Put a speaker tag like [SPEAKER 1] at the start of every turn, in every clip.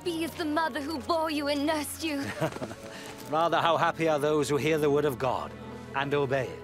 [SPEAKER 1] happy is the mother who bore you and nursed you.
[SPEAKER 2] Rather, how happy are those who hear the word of God and obey it.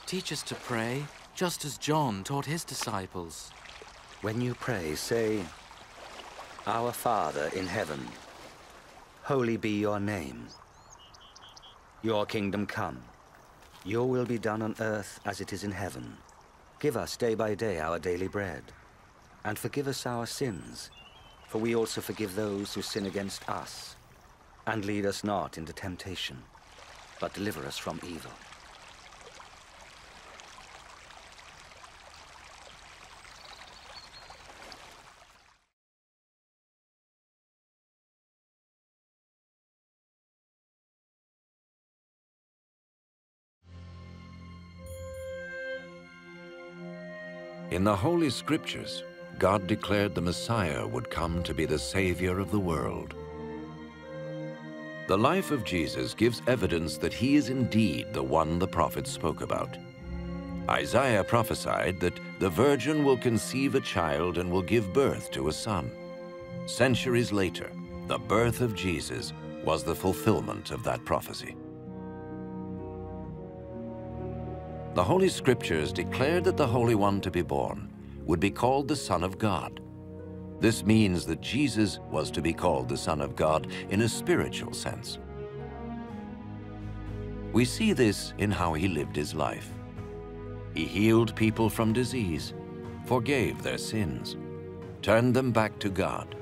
[SPEAKER 3] Teach us to pray, just as John taught his disciples.
[SPEAKER 2] When you pray, say, Our Father in heaven, holy be your name. Your kingdom come. Your will be done on earth as it is in heaven. Give us day by day our daily bread. And forgive us our sins, for we also forgive those who sin against us. And lead us not into temptation, but deliver us from evil.
[SPEAKER 4] In the Holy Scriptures, God declared the Messiah would come to be the Savior of the world. The life of Jesus gives evidence that he is indeed the one the prophets spoke about. Isaiah prophesied that the virgin will conceive a child and will give birth to a son. Centuries later, the birth of Jesus was the fulfillment of that prophecy. The Holy Scriptures declared that the Holy One to be born would be called the Son of God. This means that Jesus was to be called the Son of God in a spiritual sense. We see this in how he lived his life. He healed people from disease, forgave their sins, turned them back to God,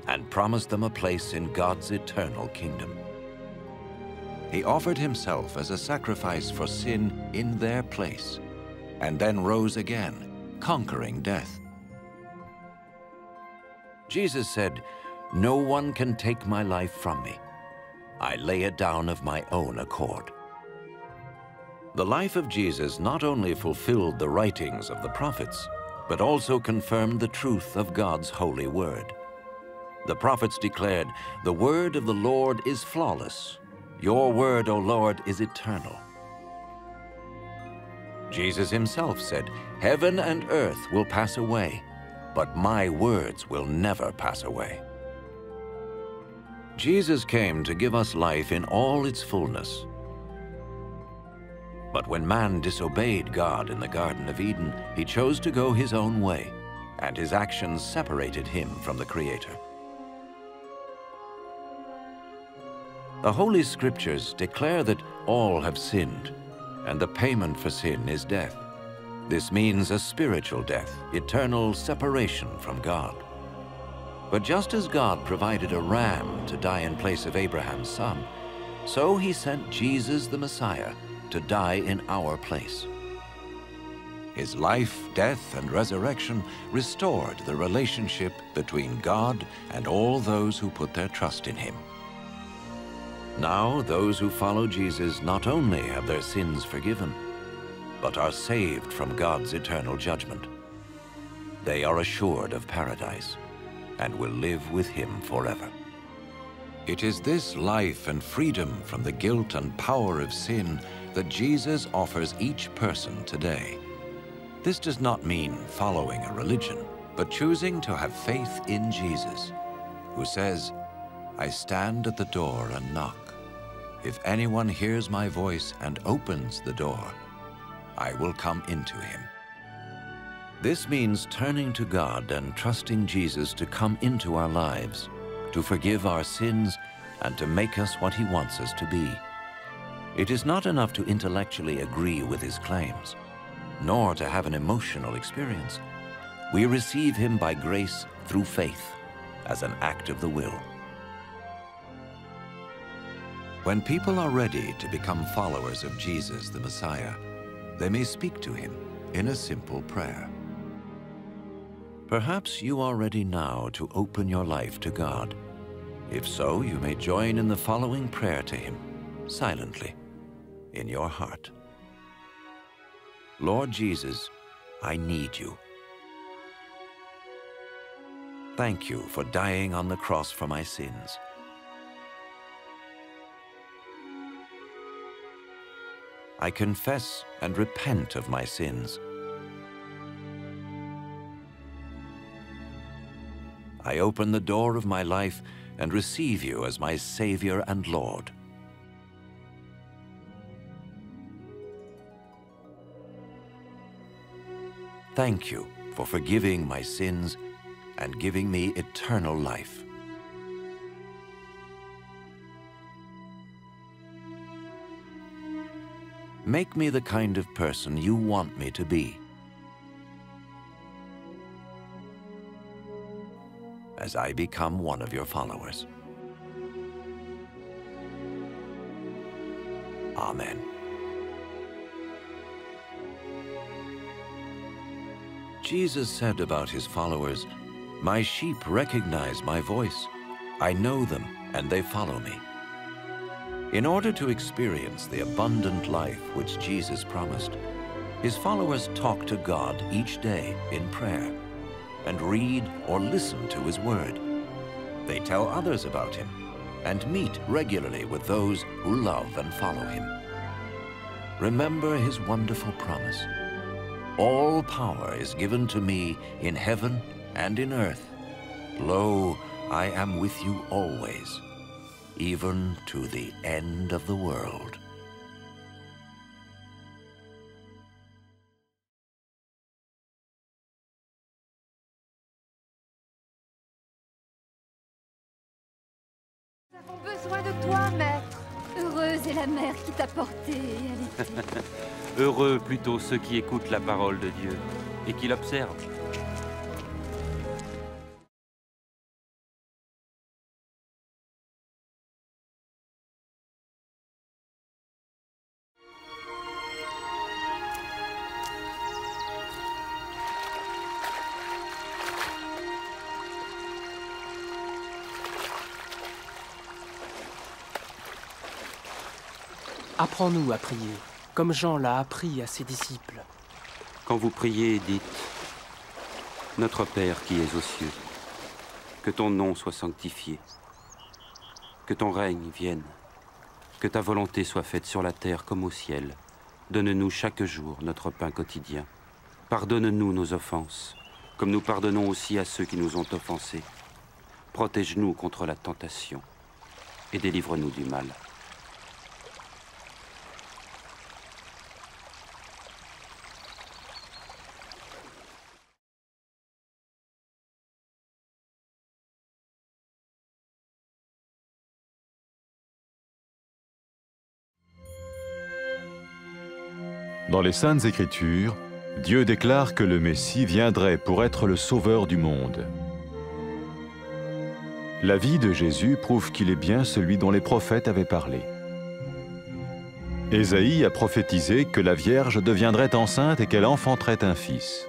[SPEAKER 4] and promised them a place in God's eternal kingdom. He offered himself as a sacrifice for sin in their place, and then rose again, conquering death. Jesus said, "No one can take my life from me. I lay it down of my own accord." The life of Jesus not only fulfilled the writings of the prophets, but also confirmed the truth of God's holy word. The prophets declared, "The word of the Lord is flawless. Your word, O Lord, is eternal." Jesus himself said, "Heaven and earth will pass away, but my words will never pass away." Jesus came to give us life in all its fullness. But when man disobeyed God in the Garden of Eden, he chose to go his own way, and his actions separated him from the Creator. The Holy Scriptures declare that all have sinned, and the payment for sin is death. This means a spiritual death, eternal separation from God. But just as God provided a ram to die in place of Abraham's son, so he sent Jesus the Messiah to die in our place. His life, death, and resurrection restored the relationship between God and all those who put their trust in him. Now, those who follow Jesus not only have their sins forgiven, but are saved from God's eternal judgment. They are assured of paradise and will live with him forever. It is this life and freedom from the guilt and power of sin that Jesus offers each person today. This does not mean following a religion, but choosing to have faith in Jesus, who says, "I stand at the door and knock. If anyone hears my voice and opens the door, I will come into him." This means turning to God and trusting Jesus to come into our lives, to forgive our sins, and to make us what he wants us to be. It is not enough to intellectually agree with his claims, nor to have an emotional experience. We receive him by grace through faith, as an act of the will. When people are ready to become followers of Jesus the Messiah, they may speak to him in a simple prayer. Perhaps you are ready now to open your life to God. If so, you may join in the following prayer to him, silently, in your heart. Lord Jesus, I need you. Thank you for dying on the cross for my sins. I confess and repent of my sins. I open the door of my life and receive you as my Savior and Lord. Thank you for forgiving my sins and giving me eternal life. Make me the kind of person you want me to be. As I become one of your followers. Amen. Jesus said about his followers, "My sheep recognize my voice. I know them, and they follow me." In order to experience the abundant life which Jesus promised, his followers talk to God each day in prayer and read or listen to his word. They tell others about him and meet regularly with those who love and follow him. Remember his wonderful promise. All power is given to me in heaven and in earth. Lo, I am with you always, even to the end of the world.
[SPEAKER 1] Nous avons besoin de toi, maître. Heureuse est la mère qui t'a porté et allaité.
[SPEAKER 5] Heureux plutôt ceux qui écoutent la parole de Dieu et qui l'observent.
[SPEAKER 6] Apprends-nous à prier, comme Jean l'a appris à ses disciples.
[SPEAKER 5] Quand vous priez, dites « Notre Père qui es aux cieux, que ton nom soit sanctifié, que ton règne vienne, que ta volonté soit faite sur la terre comme au ciel. Donne-nous chaque jour notre pain quotidien. Pardonne-nous nos offenses, comme nous pardonnons aussi à ceux qui nous ont offensés. Protège-nous contre la tentation et délivre-nous du mal. »
[SPEAKER 7] Dans les Saintes Écritures, Dieu déclare que le Messie viendrait pour être le sauveur du monde. La vie de Jésus prouve qu'il est bien celui dont les prophètes avaient parlé. Ésaïe a prophétisé que la Vierge deviendrait enceinte et qu'elle enfanterait un fils.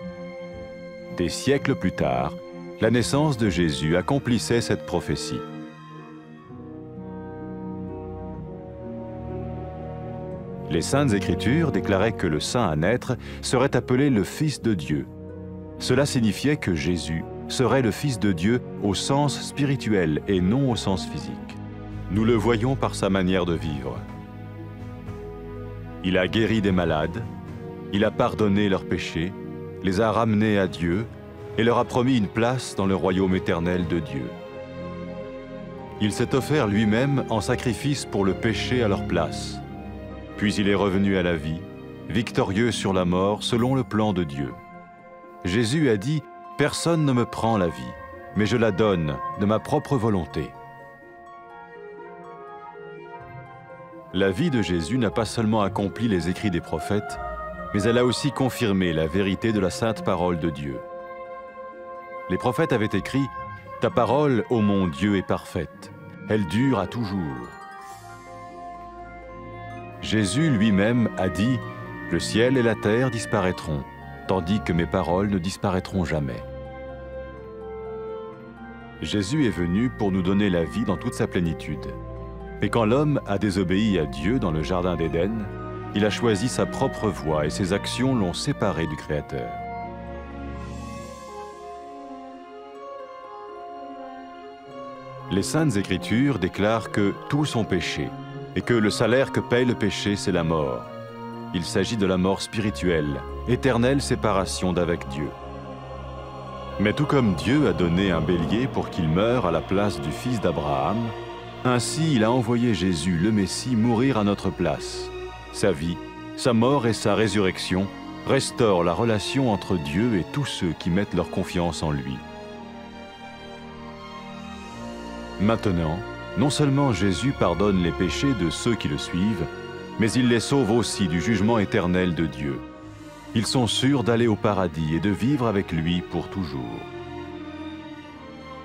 [SPEAKER 7] Des siècles plus tard, la naissance de Jésus accomplissait cette prophétie. Les Saintes Écritures déclaraient que le saint à naître serait appelé le Fils de Dieu. Cela signifiait que Jésus serait le Fils de Dieu au sens spirituel et non au sens physique. Nous le voyons par sa manière de vivre. Il a guéri des malades, il a pardonné leurs péchés, les a ramenés à Dieu et leur a promis une place dans le royaume éternel de Dieu. Il s'est offert lui-même en sacrifice pour le péché à leur place. Puis il est revenu à la vie, victorieux sur la mort selon le plan de Dieu. Jésus a dit « Personne ne me prend la vie, mais je la donne de ma propre volonté. » La vie de Jésus n'a pas seulement accompli les écrits des prophètes, mais elle a aussi confirmé la vérité de la sainte parole de Dieu. Les prophètes avaient écrit « Ta parole, ô mon Dieu, est parfaite, elle dure à toujours. » Jésus lui-même a dit « Le ciel et la terre disparaîtront, tandis que mes paroles ne disparaîtront jamais. » Jésus est venu pour nous donner la vie dans toute sa plénitude. Mais quand l'homme a désobéi à Dieu dans le jardin d'Éden, Il a choisi sa propre voie et ses actions l'ont séparé du Créateur. Les Saintes Écritures déclarent que tous ont péché et que le salaire que paye le péché, c'est la mort. Il s'agit de la mort spirituelle, éternelle séparation d'avec Dieu. Mais tout comme Dieu a donné un bélier pour qu'il meure à la place du fils d'Abraham, ainsi il a envoyé Jésus, le Messie, mourir à notre place. Sa vie, sa mort et sa résurrection restaurent la relation entre Dieu et tous ceux qui mettent leur confiance en lui. Maintenant, non seulement Jésus pardonne les péchés de ceux qui le suivent, mais il les sauve aussi du jugement éternel de Dieu. Ils sont sûrs d'aller au paradis et de vivre avec lui pour toujours.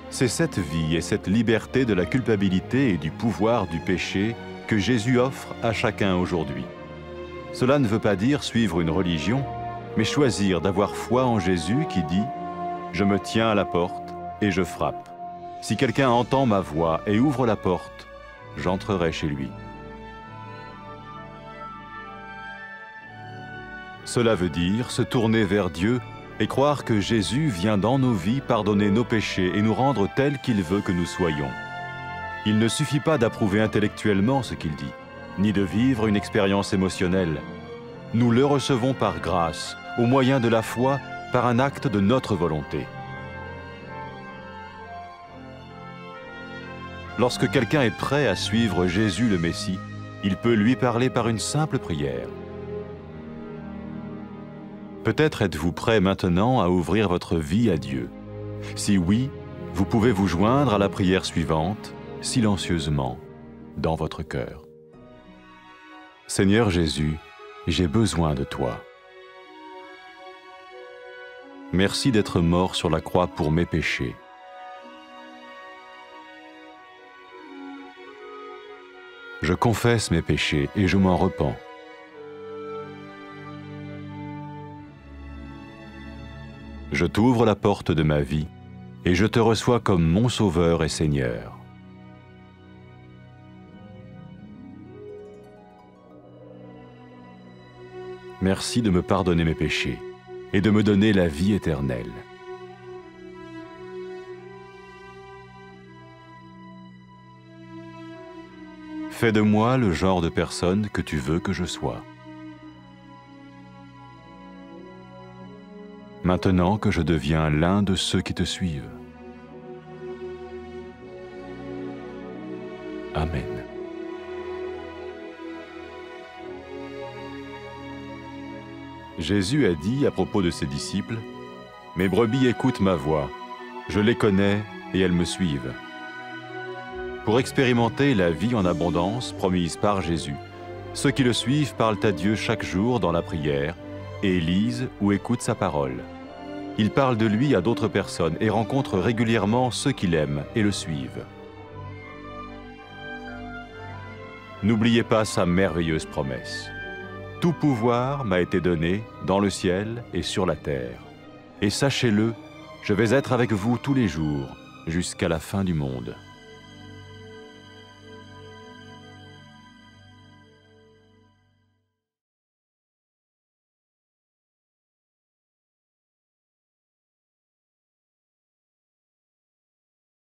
[SPEAKER 7] C'est cette vie et cette liberté de la culpabilité et du pouvoir du péché que Jésus offre à chacun aujourd'hui. Cela ne veut pas dire suivre une religion, mais choisir d'avoir foi en Jésus qui dit « Je me tiens à la porte et je frappe. Si quelqu'un entend ma voix et ouvre la porte, j'entrerai chez lui. » Cela veut dire se tourner vers Dieu et croire que Jésus vient dans nos vies pardonner nos péchés et nous rendre tels qu'il veut que nous soyons. Il ne suffit pas d'approuver intellectuellement ce qu'il dit, ni de vivre une expérience émotionnelle. Nous le recevons par grâce, au moyen de la foi, par un acte de notre volonté. Lorsque quelqu'un est prêt à suivre Jésus le Messie, il peut lui parler par une simple prière. Peut-être êtes-vous prêt maintenant à ouvrir votre vie à Dieu. Si oui, vous pouvez vous joindre à la prière suivante, silencieusement, dans votre cœur. Seigneur Jésus, j'ai besoin de toi. Merci d'être mort sur la croix pour mes péchés. Je confesse mes péchés et je m'en repens. Je t'ouvre la porte de ma vie et je te reçois comme mon Sauveur et Seigneur. Merci de me pardonner mes péchés et de me donner la vie éternelle. Fais de moi le genre de personne que tu veux que je sois. Maintenant que je deviens l'un de ceux qui te suivent. Amen. Jésus a dit à propos de ses disciples, « Mes brebis écoutent ma voix, je les connais et elles me suivent. » Pour expérimenter la vie en abondance promise par Jésus, ceux qui le suivent parlent à Dieu chaque jour dans la prière et lisent ou écoutent sa parole. Ils parlent de lui à d'autres personnes et rencontrent régulièrement ceux qui l'aiment et le suivent. N'oubliez pas sa merveilleuse promesse. « Tout pouvoir m'a été donné dans le ciel et sur la terre. Et sachez-le, je vais être avec vous tous les jours jusqu'à la fin du monde. »